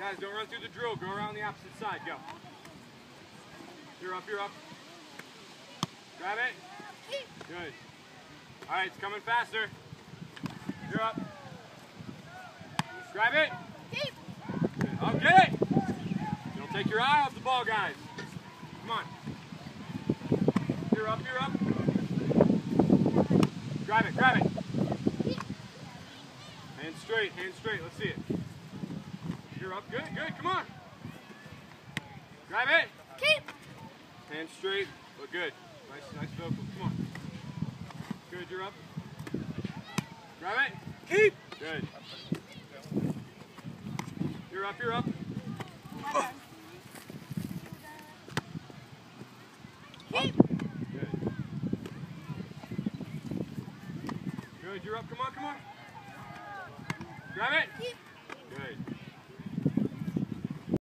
Guys, don't run through the drill. Go around the opposite side. Go. You're up, you're up. Grab it. Good. All right, it's coming faster. You're up. Grab it. Good. Oh, get it. Don't take your eye off the ball, guys. Come on. You're up, you're up. Grab it, grab it. Hands straight, let's see it. You're up, good, good, come on. Grab it. Keep. Hands straight, look good. Nice vocal, come on. Good, you're up. Grab it. Keep. Good. You're up, you're up.